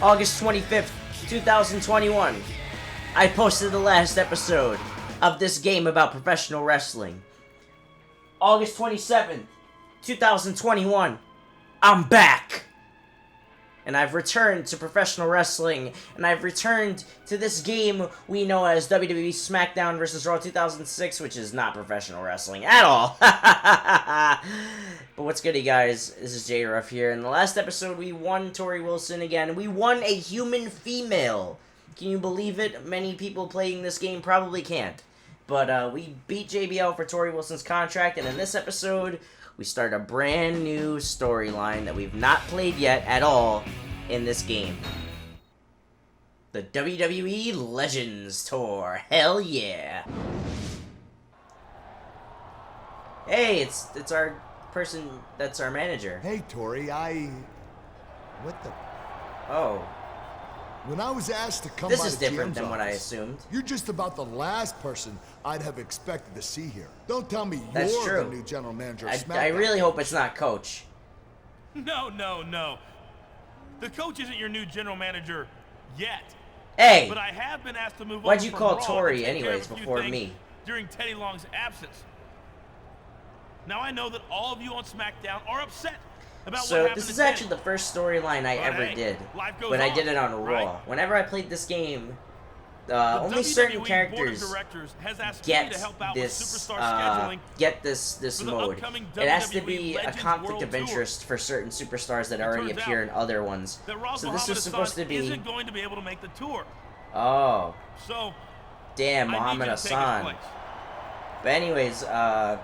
August 25th, 2021. I posted the last episode of this game about professional wrestling. August 27th, 2021. I'm back! And I've returned to professional wrestling, and I've returned to this game we know as WWE SmackDown vs. Raw 2006, which is not professional wrestling at all. But what's good, you guys? This is Ruff here. In the last episode, we won Tori Wilson again. We won a human female. Can you believe it? Many people playing this game probably can't. But we beat JBL for Tori Wilson's contract, and in this episode, we start a brand new storyline that we've not played yet at all in this game. The WWE Legends Tour. Hell yeah. Hey, it's our person that's our manager. Hey, Tori, what the... Oh. When I was asked to come this by is the different GM's than what I office, assumed. You're just about the last person I'd have expected to see here. Don't tell me That's you're true. the new general manager of I SmackDown. really hope it's not Coach. No. The coach isn't your new general manager yet. Hey! But I have been asked to move Why'd on you from call Raw to Tori take care anyways of a few before things me? During Teddy Long's absence. Now I know that all of you on SmackDown are upset about what So happened this to is Teddy. actually the first storyline I But ever hey, did, life goes but I on, did it on Raw. right? Whenever I played this game, The only certain WWE characters Board of Directors has asked get me to help out this with superstar scheduling this for the mode. upcoming It has to WWE be a Legends conflict World of Tour. interest for certain superstars that It already turns appear out in other ones. that Ross So this Muhammad's is supposed son to be. isn't going to be able to make the tour. Oh, So damn, I need Muhammad you to take his Hassan. place. But anyways,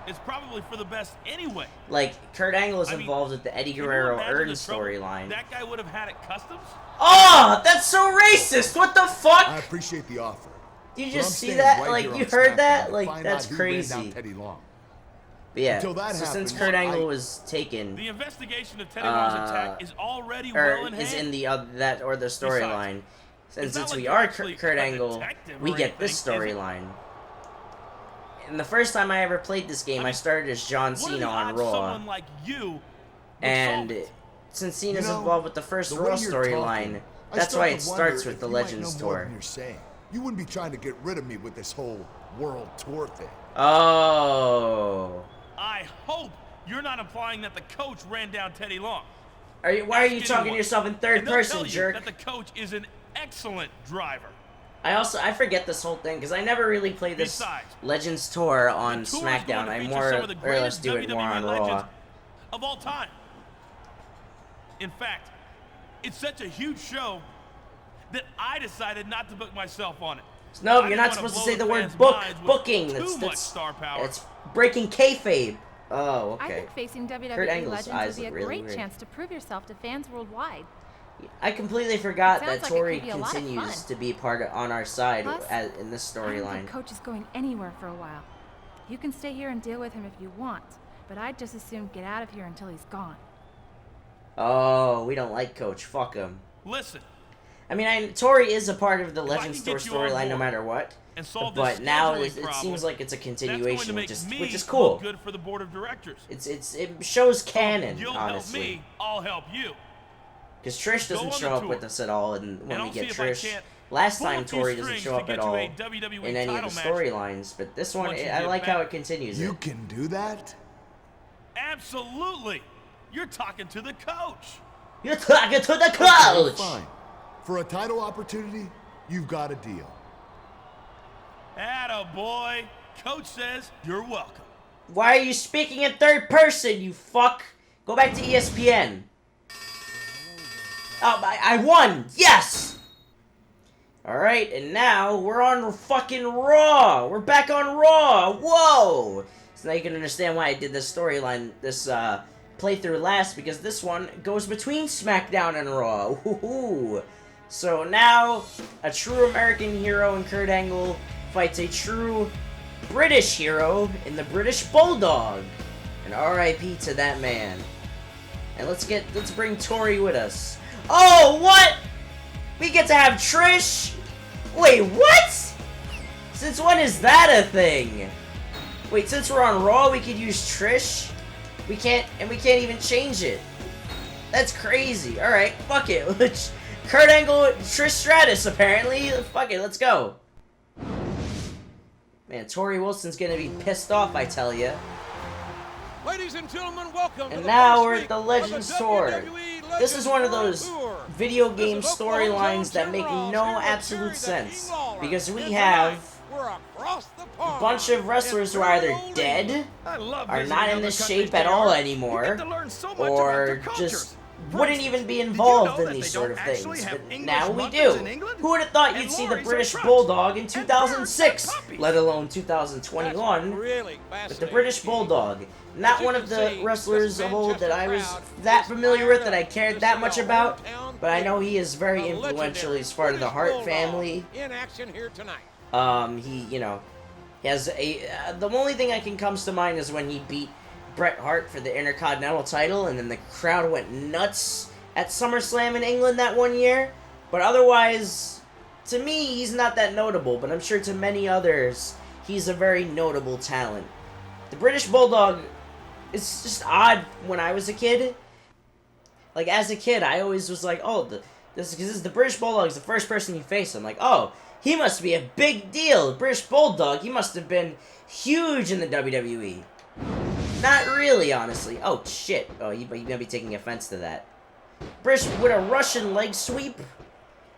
It's probably for the best anyway. like Kurt Angle is I mean, involved with the Eddie Can you Guerrero imagine Earn the trouble storyline. that guy would have had at Customs? Oh, that's so racist! What the I fuck? appreciate the offer. Did you but I'm just see staying that? right Like, here you on heard SmackDown that? to Like, find that's out who ran down crazy. Teddy Long. But yeah, Until that so since happens, Kurt Angle I- was taken, The investigation of Teddy Long's attack is already well in hand. is in the that or the storyline. And it's not since like we you're are actually Kurt a Angle, detective we or get this anything, is it? storyline. And the first time I ever played this game, I started as John What are the Cena on odds Raw. someone like you would And solve it? since Cena's You know, involved with the first the Raw way you're storyline, talking, I that's start why to it wonder starts with if the you might Legends know more Tour. than you're saying. You wouldn't be trying to get rid of me with this whole world tour thing. Oh. I hope you're not implying that the coach ran down Teddy Long. Why are you Ask talking to anyone, yourself in third and they'll person, tell you jerk? that the coach is an excellent driver. I forget this whole thing because I never really played this Besides, Legends Tour on The tour is SmackDown. going to I feature more some of the or less greatest do it more on WWE legends Raw. of all time. In fact, it's such a huge show that I decided not to book myself on it. No, I you're didn't not wanna supposed to blow say the word fans' book. minds with Booking. Too much star power. It's breaking kayfabe. Oh, I okay. think facing Kurt WWE Angle's Legends eyes would be a look really great weird. chance to prove yourself to fans worldwide. I completely forgot It that sounds like it Tori could be a lot of continues fun. to be on our side Plus, in this I don't storyline. think Coach is going anywhere for a while. You can stay here and deal with him if you want, but I'd just as soon get out of here until he's gone. Oh, we don't like Coach. Fuck him. Listen, I mean, Tori is a part of the If I Legends can Tour get you on storyline no board matter what. and solve But this now scheduling it problem, seems like it's a that's going to continuation, make which me is cool. look good for the board of directors. It shows canon, You'll honestly. help me, I'll help you. Because Trish Go doesn't on show the up tour, with us at all, and when and we I'll get see if I Trish, can't last pull a time few Tori doesn't strings show to up get at you all a WWE in any of title the match storylines. But this one, once you I get like back. how it continues. You can do that? Absolutely. You're talking to the coach. You're talking to the Okay, coach. fine. For a title opportunity, you've got a deal. Atta boy. Coach says you're welcome. Why are you speaking in third person, you fuck? Go back to ESPN. Oh, I won! Yes! Alright, and now we're on fucking Raw! We're back on Raw! Whoa! So now you can understand why I did this storyline, this playthrough last, because this one goes between SmackDown and Raw. Woohoo! So now, a true American hero in Kurt Angle fights a true British hero in the British Bulldog. And RIP to that man. And let's bring Tori with us. Oh, what? We get to have Trish? Wait, what? Since when is that a thing? Wait, since we're on Raw, we could use Trish? We can't even change it. That's crazy. Alright, fuck it. Kurt Angle, Trish Stratus, apparently. Fuck it, let's go. Man, Tori Wilson's gonna be pissed off, I tell ya. Ladies and gentlemen, welcome And to the now first we're week at the of Legends Tour. WWE This is one of Legends those Tour. video game This is Oklahoma's storylines that own make Jim Ross no here with absolute Jerry the sense. King Lawler. Because we And have tonight, we're across the a pond bunch of wrestlers who are either in dead, I love are visiting not in other this countries, shape at JR. all You anymore, get to learn so much about or their cultures. just For wouldn't instance, even be did you involved know in that these they sort don't of things. actually have But English now we muffins do. in England? Who would have thought And you'd see the lorries are British trucks. Bulldog in And 2006, birds are puppies. let alone That's 2021? really But the fascinating. British Bulldog, not you one can of the see, wrestlers this of old that I was Manchester that crowd familiar with, that I inspired cared to that see much our about. hometown But I know he is very the influential. legendary He's part of the British Hart Bulldog family. in action here tonight. He has a. The only thing that comes to mind is when he beat Bret Hart for the Intercontinental title, and then the crowd went nuts at SummerSlam in England that one year. But otherwise, to me, he's not that notable. But I'm sure to many others, he's a very notable talent. The British Bulldog, it's just odd when I was a kid. Like, as a kid, I always was like, oh, this is the British Bulldog is the first person you face. I'm like, oh, he must be a big deal. The British Bulldog, he must have been huge in the WWE. Not really, honestly. Oh, shit. Oh, you're going to be taking offense to that. British with a Russian leg sweep?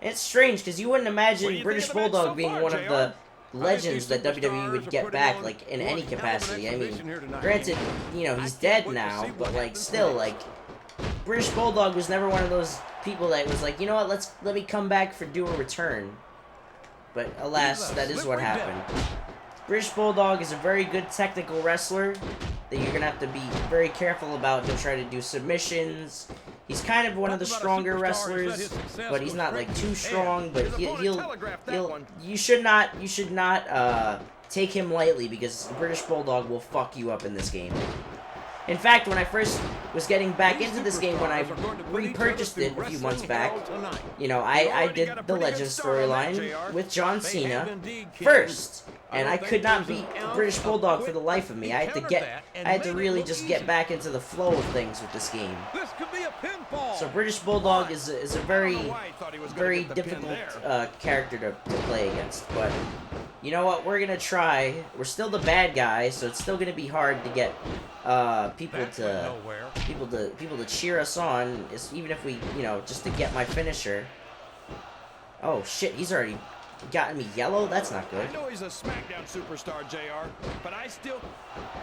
It's strange, because you wouldn't What do imagine you British think of the match Bulldog so being far, one of the JR? legends that these WWE superstars would are get putting back, on like, in one any hell of an capacity. I mean, exhibition here tonight. granted, he's I can't dead wait to now, see what but, like, happens still, next. like, British Bulldog was never one of those people that was like, you know what, let me come back for do a return. But alas, that is what happened. British Bulldog is a very good technical wrestler that you're gonna have to be very careful about. He'll try to do submissions. He's kind of one of the stronger wrestlers, but he's not like too strong. But you should not take him lightly, because the British Bulldog will fuck you up in this game. In fact, when I first was getting back into this game, when I repurchased it a few months back, I did the Legends storyline with John Cena first, and I could not beat British Bulldog for the life of me. I had to really just get back into the flow of things with this game. This could be a pinfall. So British Bulldog is a very difficult character to play against, but you know what? We're gonna try. We're still the bad guy, so it's still gonna be hard to get people to cheer us on. Even if we, just to get my finisher. Oh shit! He's already gotten me yellow. That's not good. I know he's a SmackDown superstar, JR, but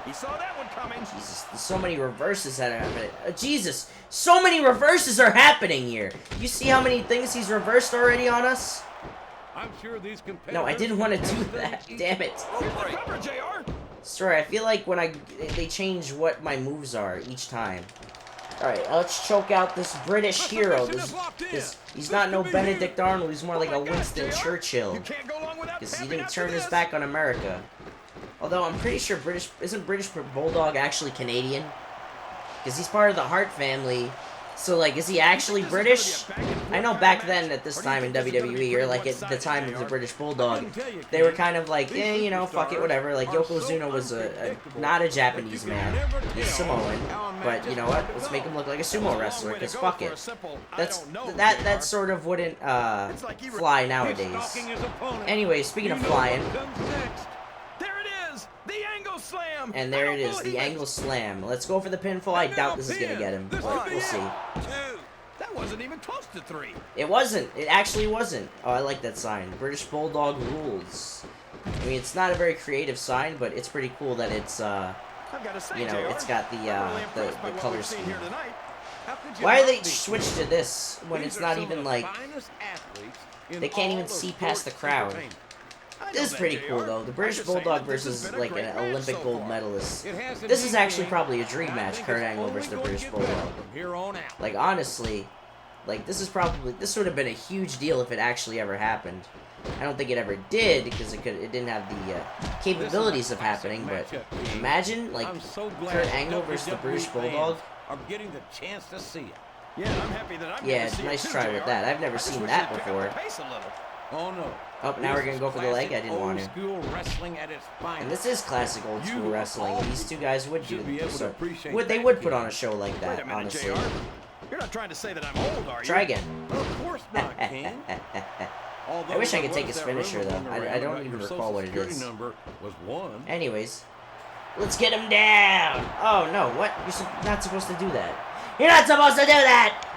he saw that one coming. Jesus, there's so many reverses that are happening. Jesus, so many reverses are happening here. You see how many things he's reversed already on us? I'm sure these competitors. No, I didn't want to do that. Damn it. Cover, JR. Sorry, I feel like when they change what my moves are each time. Alright, let's choke out this British hero. He's not no Benedict Arnold, he's more like a Winston Churchill. Because he didn't turn his back on America. Although I'm pretty sure isn't British Bulldog actually Canadian? Because he's part of the Hart family. So, like, is he actually British? I know back then, at this time in WWE, or like at the time of the British Bulldog, they were kind of like, fuck it, whatever. Like, Yokozuna was not a Japanese man. He's Samoan. But, you know what? Let's make him look like a sumo wrestler, because fuck it. That sort of wouldn't fly nowadays. Anyway, speaking of flying... The angle slam! And there it is, the angle slam. Let's go for the pinfall. I doubt this is going to get him, but we'll see. That wasn't even close to 3. It wasn't. It actually wasn't. Oh, I like that sign. British Bulldog rules. I mean, it's not a very creative sign, but it's pretty cool that it's, it's got the color scheme. Why they switch to this when it's not even, like, they can't even see past the crowd? This is pretty cool, though. The British Bulldog versus, like, an Olympic gold medalist. This is actually probably a dream match, Kurt Angle versus the British Bulldog. Like, honestly, like, this would have been a huge deal if it actually ever happened. I don't think it ever did, because it didn't have the capabilities of happening, but imagine, like, Kurt Angle versus the British Bulldog. Yeah, nice try with that. I've never seen that before. Oh no. Oh, now we're gonna go for the leg. I didn't want to. And this is classic old school wrestling. These two guys would do this. They would put on a show like that, honestly. You're not trying to say that I'm old, are you? Try again. Of course not, King. I wish I could take his finisher, though. I don't even recall what it is. Number was 1. Anyways, let's get him down. Oh, no, what? You're not supposed to do that. You're not supposed to do that!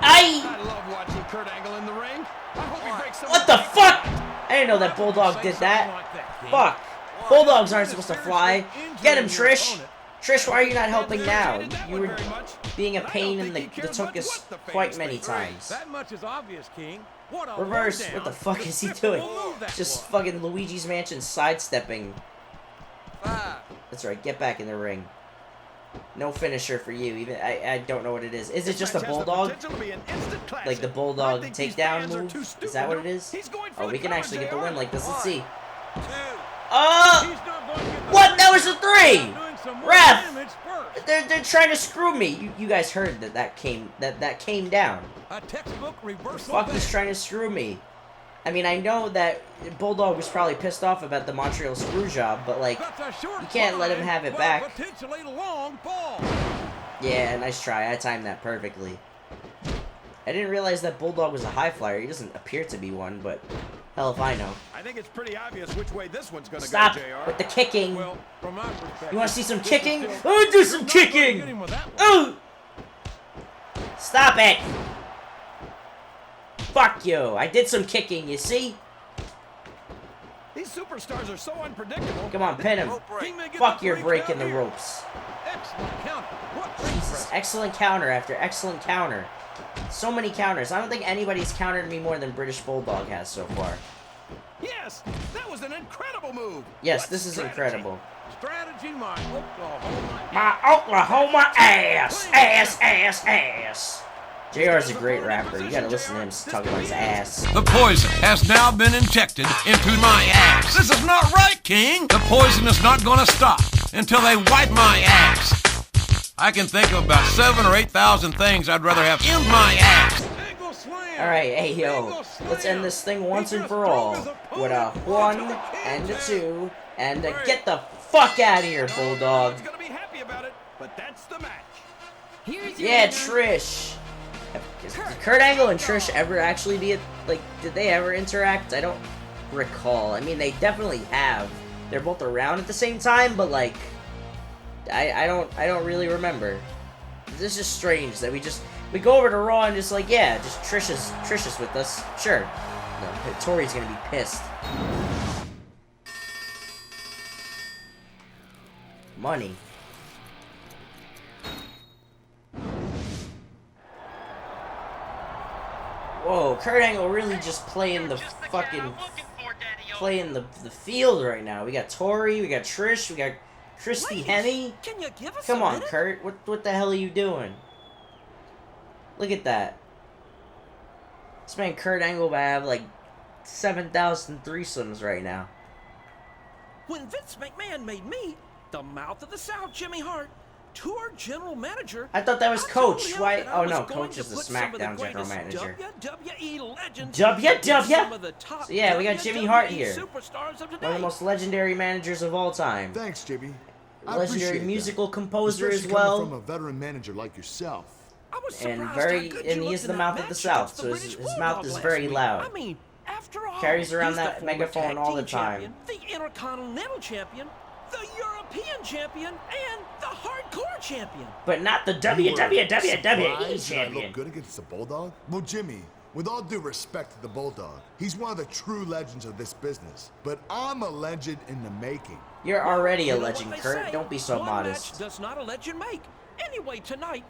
I love watching Kurt Angle in the ring. I hope he breaks some. What the fuck? I didn't know that Bulldog did that. Fuck. Bulldogs aren't supposed to fly. Get him, Trish. Trish, why are you not helping now? You were being a pain in the tuchus quite many times. That much is obvious, King. What a Reverse. lowdown. What the fuck is he doing? Just fucking Luigi's Mansion sidestepping. 5. That's right. Get back in the ring. No finisher for you. Even I don't know what it is. Is it just a bulldog? Like the bulldog takedown move? Is that what it is? Oh, we can actually get the win like this. Let's see. What? That was a 3. Ref. They're trying to screw me. You guys heard that came down. A textbook reversal. Fuck, he's trying to screw me. I mean, I know that Bulldog was probably pissed off about the Montreal screw job, but like, you can't let him have it back. Potentially long ball. Yeah, nice try. I timed that perfectly. I didn't realize that Bulldog was a high flyer. He doesn't appear to be one, but hell if I know. I think it's pretty obvious which way this one's gonna Stop go, JR. with the kicking. Well, from my perspective, You want to see some this is kicking? still- Oh, do some kicking! Get him with that one. Ooh! Stop it! Fuck you! I did some kicking, you see? These superstars are so unpredictable. Come on, pin him. King may get Fuck, the you're break breaking the down here. ropes. Excellent counter. What great Jesus, press. excellent counter after excellent counter. So many counters. I don't think anybody's countered me more than British Bulldog has so far. Yes, that was an incredible move. Yes, What this is strategy? incredible. Strategy, my Oklahoma. My Oklahoma ass! Ass, ass, ass! JR's a great rapper. You gotta listen to him talk about his ass. The poison has now been injected into my ass. This is not right, King. The poison is not gonna stop until they wipe my ass. I can think of about 7,000 or 8,000 things I'd rather have in my ass. Angle slam. Alright, hey yo, Angle slam. let's end this thing once He and just for drove all. his opponent With a onto 1 the and a cage. 2 and a get the fuck out of here, Bulldog. He's gonna be happy about it, but that's the match. Here's your Yeah, winner. Trish. Did Kurt Angle and Trish ever actually be like? Did they ever interact? I don't recall. I mean, they definitely have. They're both around at the same time, but like, I don't really remember. This is strange that we go over to Raw and just like, yeah, just Trish is with us. Sure. No, Tori's gonna be pissed. Money. Whoa, Kurt Angle really just playing the fucking playing the field right now. We got Tori, we got Trish, we got Christy Hemme. Can you give us Come a on, minute? Kurt. What the hell are you doing? Look at that. This man Kurt Angle might have like 7,000 threesomes right now. When Vince McMahon made me the mouth of the South, Jimmy Hart, tour general manager, I thought that was I told Coach. him Why? that I Oh was no, going Coach to is the put some of the SmackDown general greatest manager. WWE Legends W? against some of the top So yeah, we got Jimmy Hart WWE here. Superstars of today. One of the most legendary managers of all time. Thanks, Jimmy. I Legendary appreciate musical that. composer as Especially coming from well. a veteran manager like yourself. I was And surprised very- how good and you he is looked the in mouth that of the match South, against the so British his mouth Bulldog is last very week. loud. I mean, after all, Carries around he's the that former megaphone tag all the team time. champion, the Intercontinental Champion, the European Champion, and the Hardcore Champion. But not the You were WWE surprised that I champion. look good against the Bulldog? Well, Jimmy, with all due respect to the Bulldog, he's one of the true legends of this business. But I'm a legend in the making. You're already a You know what legend, they Kurt. say, Don't be so one modest. match does not a legend make. Anyway, tonight,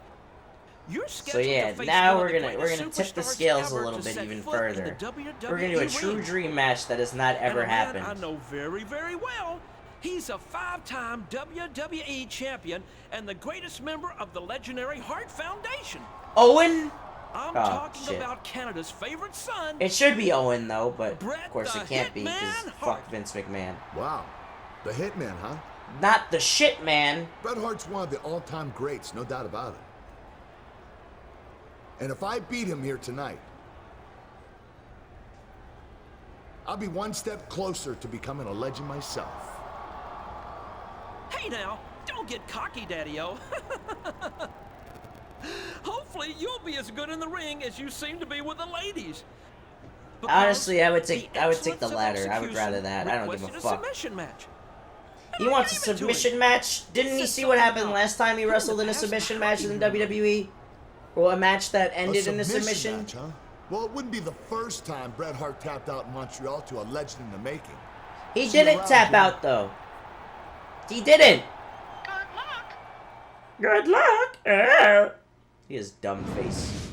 you're So scheduled yeah, to face now one we're of the gonna greatest tip the superstars scales a ever little to bit set even foot in further. the WWE We're gonna do a true ring. dream match that has not And ever a man happened. I know very, very well. He's a 5-time WWE champion and the greatest member of the legendary Hart Foundation. Owen? I'm Oh, talking shit. about Canada's favorite son. It should be Owen though, but Bret of course the it can't be because Hitman fuck Hart. Vince McMahon. Wow. The Hitman, huh? Not the shit man. Bret Hart's one of the all-time greats, no doubt about it. And if I beat him here tonight, I'll be one step closer to becoming a legend myself. Hey now, don't get cocky, Daddy-O. hopefully you'll be as good in the ring as you seem to be with the ladies. Honestly, I would take the excellence of latter. I would rather execution that. I don't give a requested fuck. submission match. He wants a Give it to submission him. match? Didn't he see what happened last time he wrestled in a submission match in the WWE? Or a match that ended in a submission? Match, huh? Well, it wouldn't be the first time Bret Hart tapped out in Montreal to a legend in the making. He didn't tap out, though. He didn't. Good luck. He has dumb face.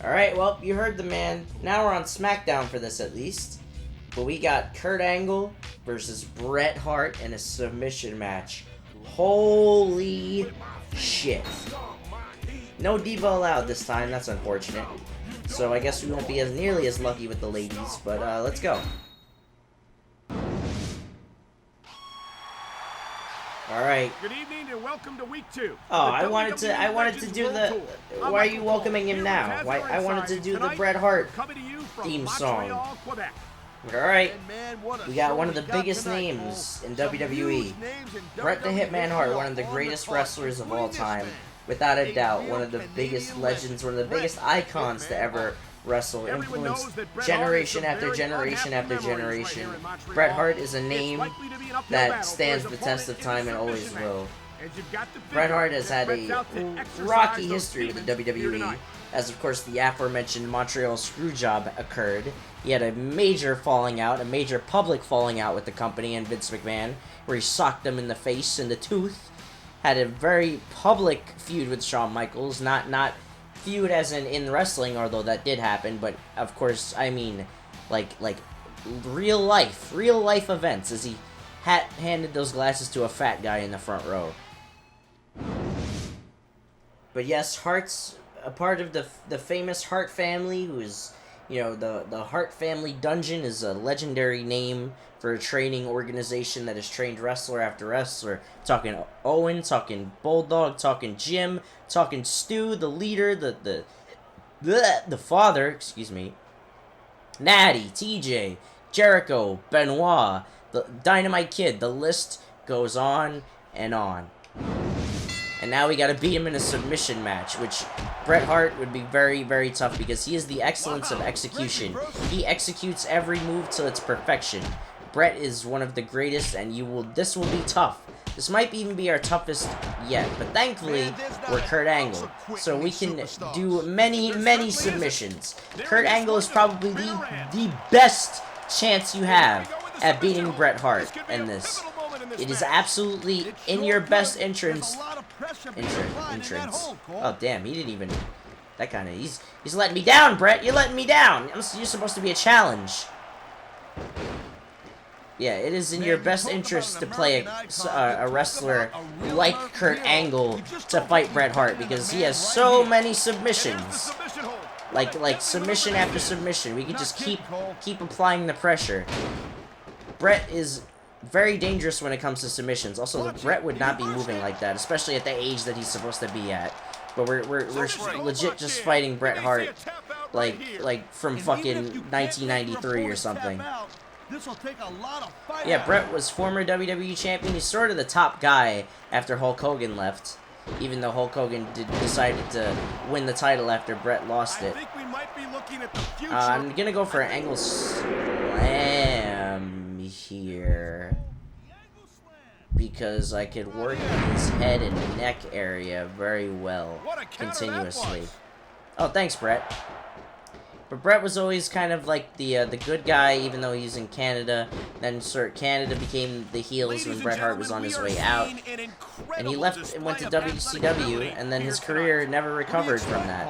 Alright, well, you heard the man. Now we're on SmackDown for this, at least. But we got Kurt Angle versus Bret Hart in a submission match. Holy shit. No diva allowed this time. That's unfortunate. So I guess we won't be nearly as lucky with the ladies. But let's go. All right. Good evening and welcome to week 2. Oh, I wanted to do the. Why are you welcoming him now? Why I wanted to do the Bret Hart theme song. All right. We got one of the biggest names in WWE. Bret the Hitman Hart, one of the greatest wrestlers of all time, without a doubt, one of the biggest legends, one of the biggest icons to ever wrestle, influenced generation after generation after generation. Bret Hart is a name that stands the test of time and always will. Bret Hart has had a rocky history with the WWE, as of course the aforementioned Montreal Screwjob occurred. He had a major falling out, a major public falling out with the company and Vince McMahon, where he socked him in the face and the tooth. Had a very public feud with Shawn Michaels, not feud as in wrestling, although that did happen, but of course, I mean, like real life events, as he handed those glasses to a fat guy in the front row. But yes, Hart's a part of the famous Hart family, who is, you know, the Hart Family Dungeon is a legendary name for a training organization that has trained wrestler after wrestler. Talking Owen, talking Bulldog, talking Jim, talking Stu, the leader, the father, excuse me, Natty, TJ, Jericho, Benoit, the Dynamite Kid. The list goes on and on. And now we gotta beat him in a submission match, which Bret Hart would be very, very tough because he is the excellence of execution. He executes every move to its perfection. Bret is one of the greatest, and this will be tough. This might even be our toughest yet, but thankfully, we're Kurt Angle, so we can do many submissions. Kurt Angle is probably the best chance you have at beating Bret Hart in this. It is absolutely in your best entrance. Oh damn, he didn't even. That kind of he's letting me down, Bret. You're letting me down. You're supposed to be a challenge. Yeah, it is in your best interest to play a wrestler like Kurt Angle to fight Bret Hart because he has so many submissions. Like submission after submission. We can just keep applying the pressure. Bret is very dangerous when it comes to submissions. Also, Bret would not be moving like that, especially at the age that he's supposed to be at. But we're legit just fighting Bret Hart like from fucking 1993 or something. Yeah, Bret was former WWE champion. He's sort of the top guy after Hulk Hogan left, even though Hulk Hogan decided to win the title after Bret lost it. I'm gonna go for an Angle Slam here because I could work his head and neck area very well continuously. Oh, thanks, Bret. But Bret was always kind of like the good guy, even though he's in Canada. Then Canada became the heels when Bret Hart was on his way out. And he left and went to WCW, and then his career never recovered from that.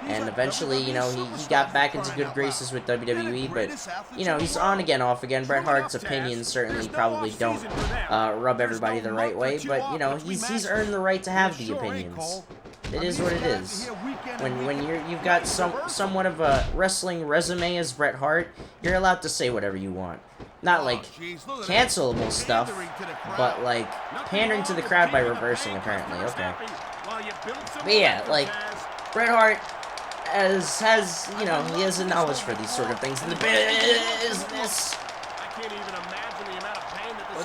And eventually, you know, he got back into good graces with WWE, but, you know, he's on again, off again. Bret Hart's opinions certainly probably don't rub everybody the right way, but, you know, he's earned the right to have the opinions. It is what it is. When you've got somewhat of a wrestling resume as Bret Hart, you're allowed to say whatever you want. Not like cancelable stuff, but like pandering to the crowd by reversing, apparently. Okay. But yeah, like Bret Hart has you know, he has a knowledge for these sort of things in the business.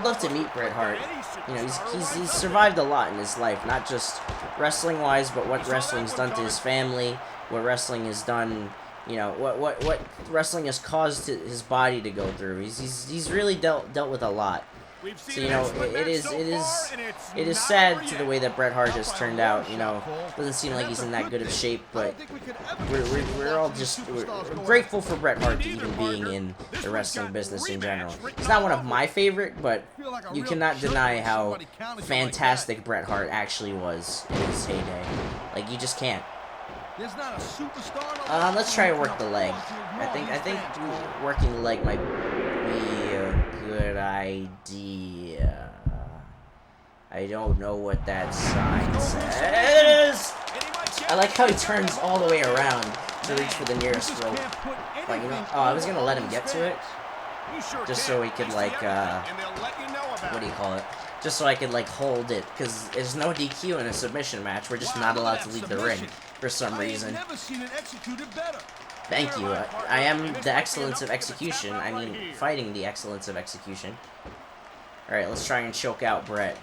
I'd love to meet Bret Hart. You know, he's survived a lot in his life, not just wrestling-wise, but what wrestling's done to his family, what wrestling has done, you know, what wrestling has caused his body to go through. He's really dealt with a lot. So, you know, it is sad to the way that Bret Hart has turned out. You know, doesn't seem like he's in that good of shape, but we're all just we're grateful for Bret Hart even being in the wrestling business in general. He's not one of my favorite, but you cannot deny how fantastic Bret Hart actually was in his heyday. Like, you just can't. Let's try to work the leg. I think working the leg might be a good idea. I don't know what that sign says. I like how he turns all the way around to reach for the nearest rope. But, you know, I was gonna let him get to it, just so he could, like, what do you call it? Just so I could, like, hold it, because there's no DQ in a submission match. We're just not allowed to leave the ring for some reason. Thank you. I am the excellence of execution. I mean, fighting the excellence of execution. Alright, let's try and choke out Bret.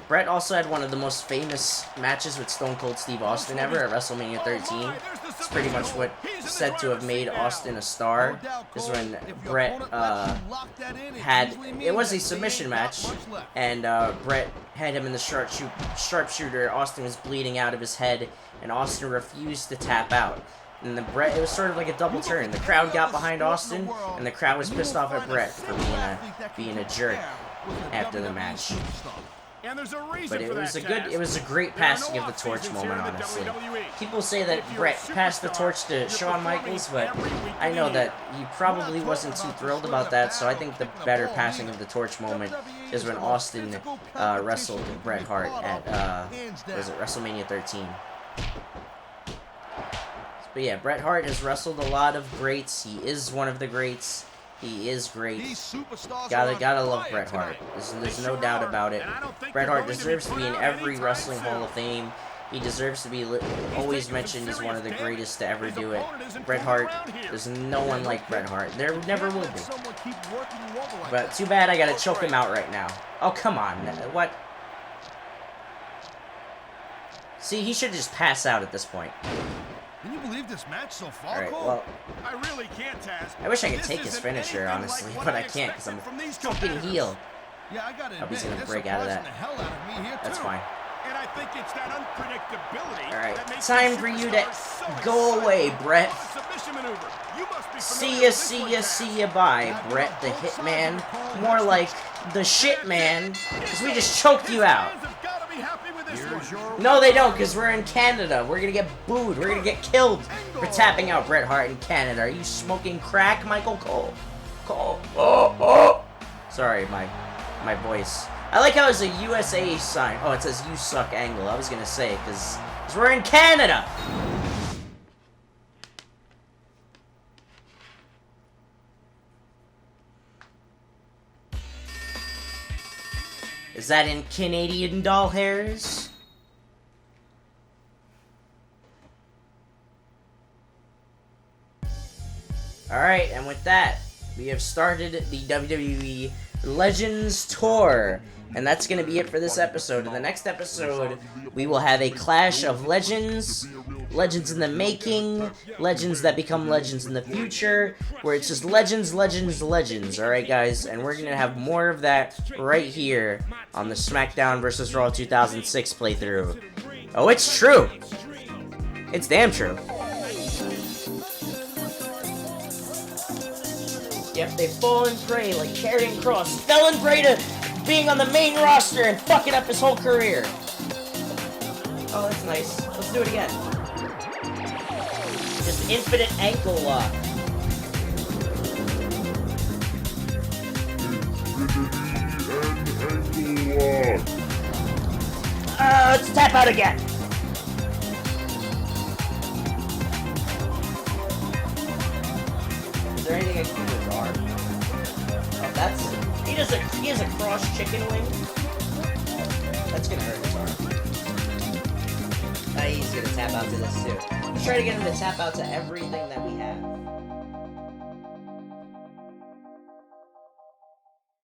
Bret also had one of the most famous matches with Stone Cold Steve Austin ever at WrestleMania 13. It's pretty much what said to have made Austin a star. Is when Bret it was a submission match, and Bret had him in the sharpshooter. Austin was bleeding out of his head, and Austin refused to tap out. And it was sort of like a double turn. The crowd got behind Austin, and the crowd was pissed off at Bret for being a jerk after the match. But it was a great passing of the torch moment, honestly. People say that Bret passed the torch to Shawn Michaels, but I know that he probably wasn't too thrilled about that, so I think the better passing of the torch moment is when Austin wrestled Bret Hart at, WrestleMania 13. But yeah, Bret Hart has wrestled a lot of greats. He is one of the greats. He is great. Gotta love Bret Hart. There's no doubt about it. Bret Hart deserves to be in every wrestling Hall of Fame. He deserves to be always mentioned as one of the greatest to ever do it. Bret Hart, there's no one like Bret Hart. There never will be. But too bad I gotta choke him out right now. Oh, come on. What? See, he should just pass out at this point. Can you believe this match so far? Alright, well, I really can't, Taz. I wish I could take his finisher, honestly, but I can't because I'm a fucking heel. Yeah, I gotta hope he's gonna break out of that. That's fine. And I think it's that unpredictability. Alright, time for you to go away, Bret. See ya, bye, Bret the Hitman. More like the shit man, because we just choked you out. No, they don't, because we're in Canada. We're gonna get booed. We're gonna get killed for tapping out Bret Hart in Canada. Are you smoking crack, Michael Cole? Sorry, my voice. I like how it's a USA sign. Oh, it says "You suck" angle. I was gonna say because we're in Canada. Is that in Canadian doll hairs? Alright, and with that, we have started the WWE Legends Tour. And that's going to be it for this episode. In the next episode, we will have a clash of legends, legends in the making, legends that become legends in the future, where it's just legends, alright guys? And we're going to have more of that right here on the SmackDown vs. Raw 2006 playthrough. Oh, it's true! It's damn true. Yep, they've fallen prey like Karrion Kross. Fell in prey to being on the main roster and fucking up his whole career. Oh, that's nice. Let's do it again. Just infinite ankle lock. Let's tap out again. Is there anything I can do with his arm? Oh, that's... He has a cross chicken wing. That's gonna hurt his arm. He's gonna tap out to this too. Let's try to get him to tap out to everything that we have.